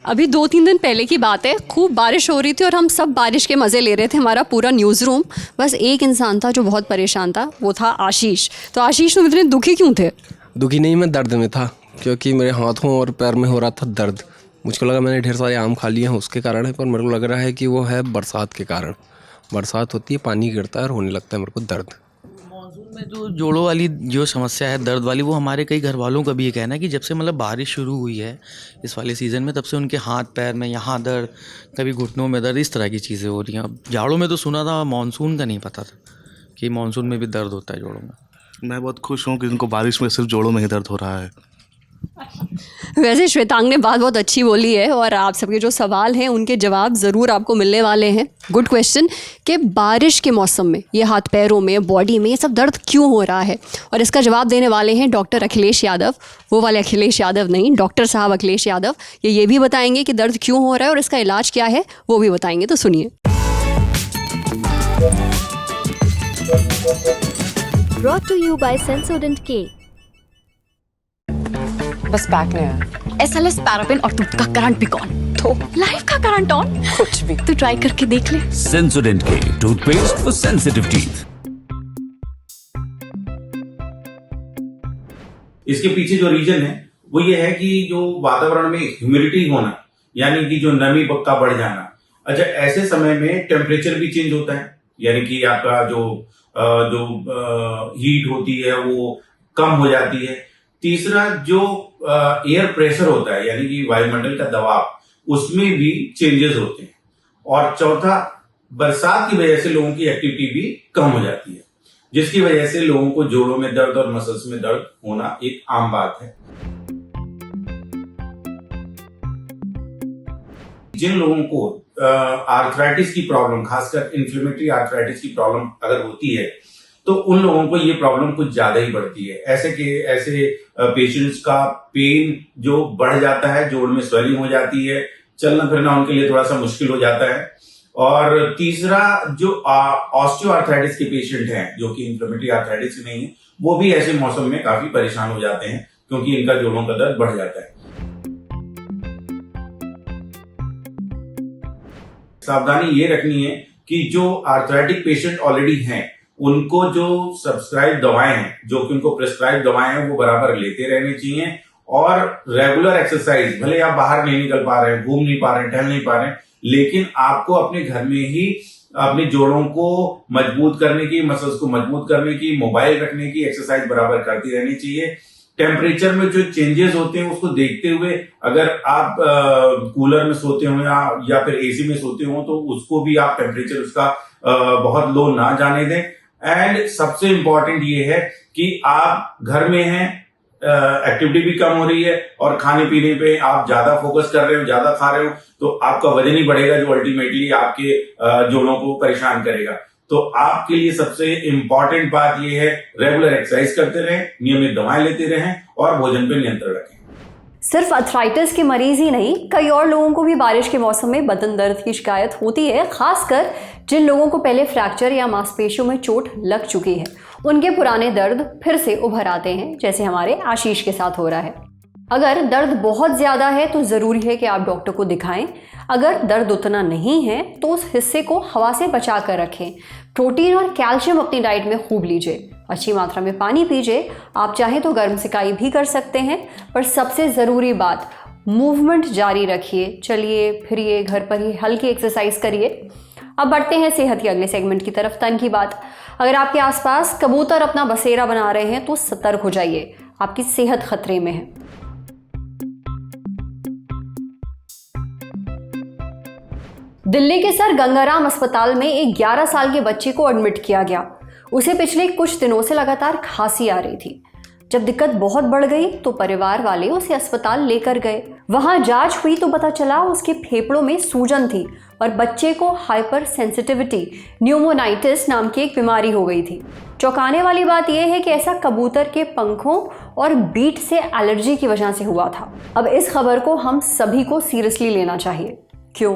अभी 2-3 दिन पहले की बात है, खूब बारिश हो रही थी और हम सब बारिश के मज़े ले रहे थे, हमारा पूरा न्यूज़ रूम। बस एक इंसान था जो बहुत परेशान था, वो था आशीष। तो आशीष, तुम इतने दुखी क्यों थे? दुखी नहीं, मैं दर्द में था, क्योंकि मेरे हाथों और पैर में हो रहा था दर्द। मुझको लगा मैंने ढेर सारे आम खा लिए हैं उसके कारण है, पर मेरे को लग रहा है कि वो है बरसात के कारण। बरसात होती है, पानी गिरता है और होने लगता है मेरे को दर्द। मानसून में जो जोड़ों वाली जो समस्या है, दर्द वाली, वो हमारे कई घर वालों का भी ये कहना है कि जब से मतलब बारिश शुरू हुई है इस वाले सीज़न में, तब से उनके हाथ पैर में यहाँ दर्द, कभी घुटनों में दर्द, इस तरह की चीज़ें हो रही हैं। अब जाड़ों में तो सुना था, मानसून का नहीं पता था कि मानसून में भी दर्द होता है जोड़ों में। मैं बहुत खुश हूँ कि उनको बारिश में सिर्फ जोड़ों में ही दर्द हो रहा है। वैसे श्वेतांग ने बात बहुत अच्छी बोली है और आप सबके जो सवाल हैं उनके जवाब ज़रूर आपको मिलने वाले हैं। गुड क्वेश्चन कि बारिश के मौसम में ये हाथ पैरों में, बॉडी में, ये सब दर्द क्यों हो रहा है, और इसका जवाब देने वाले हैं डॉक्टर अखिलेश यादव। वो वाले अखिलेश यादव नहीं, डॉक्टर साहब अखिलेश यादव। ये भी बताएंगे कि दर्द क्यों हो रहा है और इसका इलाज क्या है, वो भी बताएंगे। तो सुनिए। Brought to you by Sensodent K। बस बैक नहीं आया। SLS पैराफिन और दूध का करंट भी कौन, तो लाइफ का करंट ऑन, कुछ भी। तो ट्राई करके देख ले। Sensodent K toothpaste for sensitive teeth. इसके पीछे जो रीजन है वो ये है कि जो वातावरण में ह्यूमिडिटी होना, यानी कि जो नमी का बढ़ जाना। अच्छा, ऐसे समय में टेम्परेचर भी चेंज होता है, यानी कि आपका जो हीट होती है वो कम हो जाती है। तीसरा, जो एयर प्रेशर होता है, यानी कि वायुमंडल का दबाव, उसमें भी चेंजेस होते हैं। और चौथा, बरसात की वजह से लोगों की एक्टिविटी भी कम हो जाती है, जिसकी वजह से लोगों को जोड़ों में दर्द और मसल्स में दर्द होना एक आम बात है। जिन लोगों को आर्थराइटिस की प्रॉब्लम, खासकर इन्फ्लेमेटरी आर्थराइटिस की प्रॉब्लम अगर होती है, तो उन लोगों को ये प्रॉब्लम कुछ ज्यादा ही बढ़ती है। ऐसे पेशेंट्स का पेन जो बढ़ जाता है, जोड़ में स्वेलिंग हो जाती है, चलना फिरना उनके लिए थोड़ा सा मुश्किल हो जाता है। और तीसरा, जो ऑस्टियोआर्थराइटिस के पेशेंट हैं, जो कि इन्फ्लेमेटरी आर्थराइटिस के नहीं है, वो भी ऐसे मौसम में काफी परेशान हो जाते हैं, क्योंकि इनका जोड़ों का दर्द बढ़ जाता है। सावधानी ये रखनी है कि जो आर्थराइटिक पेशेंट ऑलरेडी हैं, उनको जो सब्सक्राइब दवाएं हैं, जो कि उनको प्रिस्क्राइब दवाएं हैं, वो बराबर लेते रहने चाहिए। और रेगुलर एक्सरसाइज, भले आप बाहर नहीं निकल पा रहे हैं, घूम नहीं पा रहे हैं, टहल नहीं पा रहे हैं, लेकिन आपको अपने घर में ही अपने जोड़ों को मजबूत करने की, मसल्स को मजबूत करने की, मोबाइल रखने की एक्सरसाइज बराबर करती रहनी चाहिए। टेम्परेचर में जो चेंजेस होते हैं उसको देखते हुए, अगर आप कूलर में सोते हो या फिर एसी में सोते हो, तो उसको भी आप टेम्परेचर उसका बहुत लो ना जाने दें। एंड सबसे इंपॉर्टेंट ये है कि आप घर में हैं, एक्टिविटी भी कम हो रही है और खाने पीने पे आप ज्यादा फोकस कर रहे हो, ज्यादा खा रहे हो, तो आपका वजन ही बढ़ेगा, जो अल्टीमेटली आपके जोड़ों को परेशान करेगा। तो आपके लिए सबसे इंपॉर्टेंट बात यह है, रेगुलर एक्सरसाइज करते रहें, नियमित दवाएं लेते रहें और भोजन पे नियंत्रण रखें। सिर्फ अर्थराइटिस के मरीज ही नहीं, कई और लोगों को भी बारिश के मौसम में बदन दर्द की शिकायत होती है। खासकर जिन लोगों को पहले फ्रैक्चर या मांसपेशियों में चोट लग चुकी है, उनके पुराने दर्द फिर से उभर आते हैं, जैसे हमारे आशीष के साथ हो रहा है। अगर दर्द बहुत ज़्यादा है तो ज़रूरी है कि आप डॉक्टर को दिखाएं। अगर दर्द उतना नहीं है तो उस हिस्से को हवा से बचा कर रखें। प्रोटीन और कैल्शियम अपनी डाइट में खूब लीजिए, अच्छी मात्रा में पानी पीजिए। आप चाहें तो गर्म सिकाई भी कर सकते हैं, पर सबसे ज़रूरी बात, मूवमेंट जारी रखिए। चलिए फिरिए, घर पर ही हल्की एक्सरसाइज करिए। अब बढ़ते हैं सेहत के अगले सेगमेंट की तरफ, तन की बात। अगर आपके आसपास कबूतर अपना बसेरा बना रहे हैं तो सतर्क हो जाइए, आपकी सेहत खतरे में है। दिल्ली के सर गंगाराम अस्पताल में एक 11 साल के बच्चे को एडमिट किया गया। उसे पिछले कुछ दिनों से लगातार खांसी आ रही थी। जब दिक्कत बहुत बढ़ गई तो परिवार वाले उसे अस्पताल लेकर गए। वहां जांच हुई तो पता चला उसके फेफड़ों में सूजन थी और बच्चे को हाइपर सेंसिटिविटी न्यूमोनाइटिस नाम की एक बीमारी हो गई थी। चौंकाने वाली बात यह है कि ऐसा कबूतर के पंखों और बीट से एलर्जी की वजह से हुआ था। अब इस खबर को हम सभी को सीरियसली लेना चाहिए। क्यों?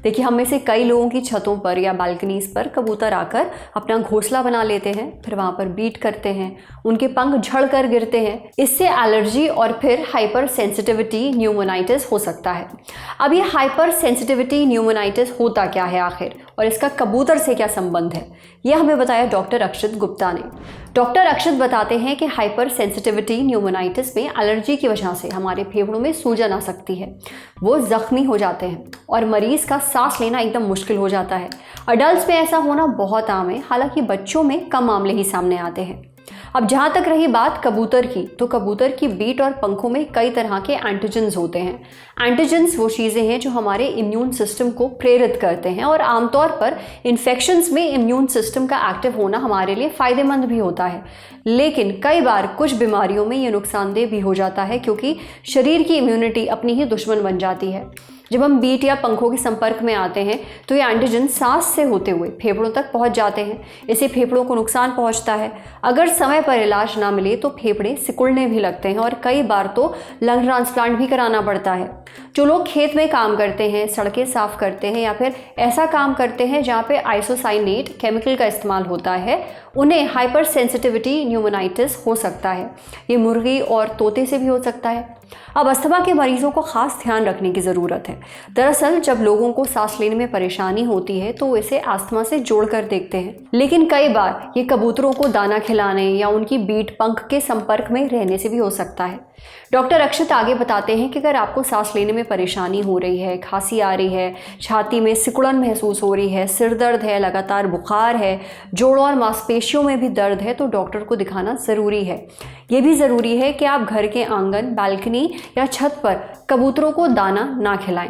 देखिए, हम में से कई लोगों की छतों पर या बालकनीज पर कबूतर आकर अपना घोंसला बना लेते हैं, फिर वहाँ पर बीट करते हैं, उनके पंख झड़ कर गिरते हैं। इससे एलर्जी और फिर हाइपर सेंसिटिविटी न्यूमोनाइटिस हो सकता है। अब ये हाइपर सेंसिटिविटी न्यूमोनाइटिस होता क्या है आखिर, और इसका कबूतर से क्या संबंध है, यह हमें बताया डॉक्टर अक्षत गुप्ता ने। डॉक्टर अक्षत बताते हैं कि हाइपर सेंसिटिविटी न्यूमोनाइटिस में एलर्जी की वजह से हमारे फेफड़ों में सूजन आ सकती है, वो जख्मी हो जाते हैं और मरीज का सांस लेना एकदम मुश्किल हो जाता है। अडल्ट्स में ऐसा होना बहुत आम है, हालांकि बच्चों में कम मामले ही सामने आते हैं। अब जहाँ तक रही बात कबूतर की, तो कबूतर की बीट और पंखों में कई तरह के एंटीजेंस होते हैं। एंटीजेंस वो चीज़ें हैं जो हमारे इम्यून सिस्टम को प्रेरित करते हैं और आमतौर पर इन्फेक्शंस में इम्यून सिस्टम का एक्टिव होना हमारे लिए फ़ायदेमंद भी होता है, लेकिन कई बार कुछ बीमारियों में ये नुकसानदेह भी हो जाता है, क्योंकि शरीर की इम्यूनिटी अपनी ही दुश्मन बन जाती है। जब हम बीट या पंखों के संपर्क में आते हैं तो ये एंटीजन सांस से होते हुए फेफड़ों तक पहुंच जाते हैं। इससे फेफड़ों को नुकसान पहुंचता है। अगर समय पर इलाज ना मिले तो फेफड़े सिकुड़ने भी लगते हैं और कई बार तो लंग ट्रांसप्लांट भी कराना पड़ता है। जो लोग खेत में काम करते हैं, सड़कें साफ करते हैं या फिर ऐसा काम करते हैं जहाँ पे आइसोसाइनेट केमिकल का इस्तेमाल होता है, उन्हें हाइपर सेंसिटिविटी न्यूमोनाइटिस हो सकता है। ये मुर्गी और तोते से भी हो सकता है। अब अस्थमा के मरीजों को खास ध्यान रखने की ज़रूरत है। दरअसल जब लोगों को सांस लेने में परेशानी होती है तो इसे अस्थमा से जोड़कर देखते हैं, लेकिन कई बार ये कबूतरों को दाना खिलाने या उनकी बीट पंख के संपर्क में रहने से भी हो सकता है। डॉक्टर अक्षत आगे बताते हैं कि अगर आपको सांस लेने में परेशानी हो रही है, खांसी आ रही है, छाती में सिकुड़न महसूस हो रही है, सिर दर्द है, लगातार बुखार है, जोड़ों और मांसपेशियों में भी दर्द है, तो डॉक्टर को दिखाना ज़रूरी है। ये भी ज़रूरी है कि आप घर के आंगन, बालकनी या छत पर कबूतरों को दाना ना खिलाएं।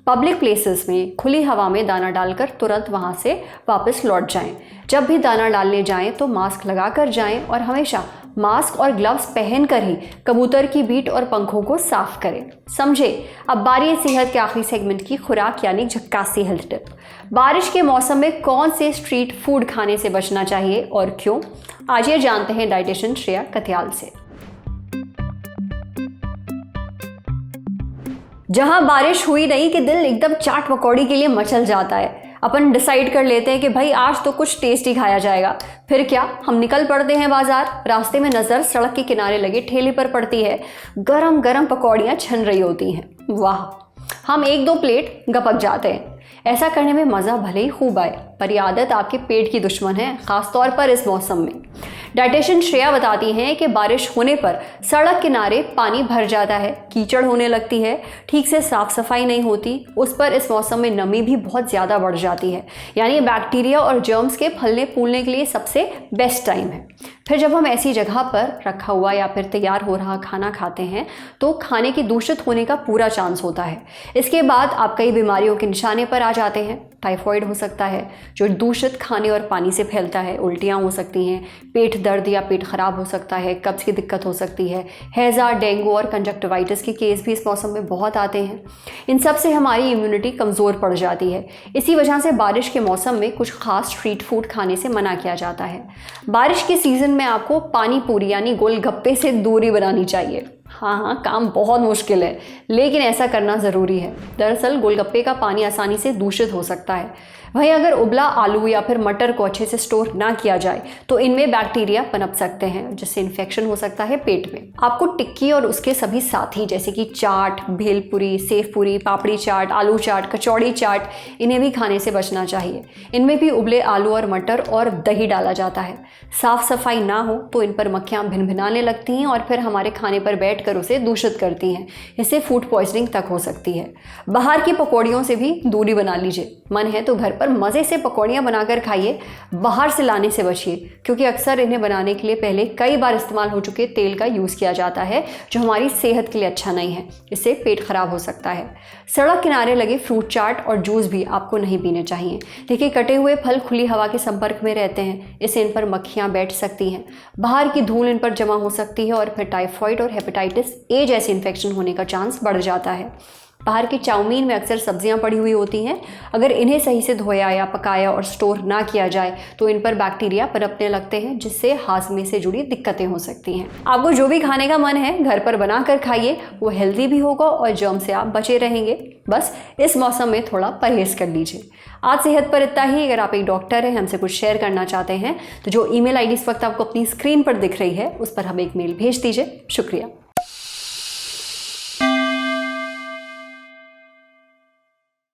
पब्लिक प्लेसेस में खुली हवा में दाना डालकर तुरंत वहाँ से वापस लौट जाएं। जब भी दाना डालने जाएं तो मास्क लगाकर जाएं और हमेशा मास्क और ग्लव्स पहनकर ही कबूतर की बीट और पंखों को साफ करें। समझे। अब बारी है सेहत के आखिरी सेगमेंट की, खुराक यानी झक्कासी हेल्थ टिप। बारिश के मौसम में कौन से स्ट्रीट फूड खाने से बचना चाहिए और क्यों, आज ये जानते हैं डाइटिशियन श्रेया कत्याल से। जहां बारिश हुई नहीं कि दिल एकदम चाट पकौड़ी के लिए मचल जाता है। अपन डिसाइड कर लेते हैं कि भाई आज तो कुछ टेस्टी खाया जाएगा। फिर क्या, हम निकल पड़ते हैं बाजार। रास्ते में नज़र सड़क के किनारे लगे ठेले पर पड़ती है, गरम गरम पकौड़ियाँ छन रही होती हैं। वाह, हम 1-2 प्लेट गपक जाते हैं। ऐसा करने में मज़ा भले ही खूब आए, पर यह आदत आपके पेट की दुश्मन है, ख़ासतौर पर इस मौसम में। डाइटिशियन श्रेया बताती हैं कि बारिश होने पर सड़क किनारे पानी भर जाता है, कीचड़ होने लगती है, ठीक से साफ सफाई नहीं होती। उस पर इस मौसम में नमी भी बहुत ज़्यादा बढ़ जाती है, यानी बैक्टीरिया और जर्म्स के फलने फूलने के लिए सबसे बेस्ट टाइम है। फिर जब हम ऐसी जगह पर रखा हुआ या फिर तैयार हो रहा खाना खाते हैं तो खाने के दूषित होने का पूरा चांस होता है। इसके बाद आप कई बीमारियों के निशाने पर आ जाते हैं। टाइफॉइड हो सकता है जो दूषित खाने और पानी से फैलता है, उल्टियाँ हो सकती हैं, पेट दर्द या पेट खराब हो सकता है, कब्ज की दिक्कत हो सकती है, हैज़ा, डेंगू और कंजक्टिवाइटिस के केस भी इस मौसम में बहुत आते हैं। इन सब से हमारी इम्यूनिटी कमज़ोर पड़ जाती है। इसी वजह से बारिश के मौसम में कुछ खास स्ट्रीट फूड खाने से मना किया जाता है। बारिश के सीज़न में आपको पानी पूरी यानी गोलगप्पे से दूरी बनानी चाहिए। हाँ, काम बहुत मुश्किल है, लेकिन ऐसा करना ज़रूरी है। दरअसल गोलगप्पे का पानी आसानी से दूषित हो सकता है। वहीं अगर उबला आलू या फिर मटर को अच्छे से स्टोर ना किया जाए तो इनमें बैक्टीरिया पनप सकते हैं, जिससे इन्फेक्शन हो सकता है पेट में। आपको टिक्की और उसके सभी साथी जैसे कि चाट, भेलपुरी, सेवपुरी, पापड़ी चाट, आलू चाट, कचौड़ी चाट, इन्हें भी खाने से बचना चाहिए। इनमें भी उबले आलू और मटर और दही डाला जाता है। साफ सफाई ना हो तो इन पर मक्खियाँ भिनभिनाने लगती हैं और फिर हमारे खाने पर बैठकर उसे दूषित करती हैं। इससे फूड पॉइजनिंग तक हो सकती है। बाहर की पकौड़ियों से भी दूरी बना लीजिए। मन है तो घर पर मज़े से पकौड़ियाँ बनाकर खाइए, बाहर से लाने से बचिए, क्योंकि अक्सर इन्हें बनाने के लिए पहले कई बार इस्तेमाल हो चुके तेल का यूज़ किया जाता है, जो हमारी सेहत के लिए अच्छा नहीं है। इससे पेट खराब हो सकता है। सड़क किनारे लगे फ्रूट चाट और जूस भी आपको नहीं पीने चाहिए। देखिए, कटे हुए फल खुली हवा के संपर्क में रहते हैं, इससे इन पर मक्खियाँ बैठ सकती हैं, बाहर की धूल इन पर जमा हो सकती है और फिर टाइफॉइड और हेपेटाइटिस ए जैसे इन्फेक्शन होने का चांस बढ़ जाता है। बाहर की चाउमीन में अक्सर सब्जियां पड़ी हुई होती हैं। अगर इन्हें सही से धोया या पकाया और स्टोर ना किया जाए तो इन पर बैक्टीरिया पनपने लगते हैं, जिससे हाजमे से जुड़ी दिक्कतें हो सकती हैं। आपको जो भी खाने का मन है घर पर बना कर खाइए, वो हेल्दी भी होगा और जर्म से आप बचे रहेंगे। बस इस मौसम में थोड़ा परहेज कर लीजिए। आज सेहत पर इतना ही। अगर आप एक डॉक्टर हैं, हमसे कुछ शेयर करना चाहते हैं तो जो ईमेल आईडी इस वक्त आपको अपनी स्क्रीन पर दिख रही है उस पर हमें एक मेल भेज दीजिए। शुक्रिया।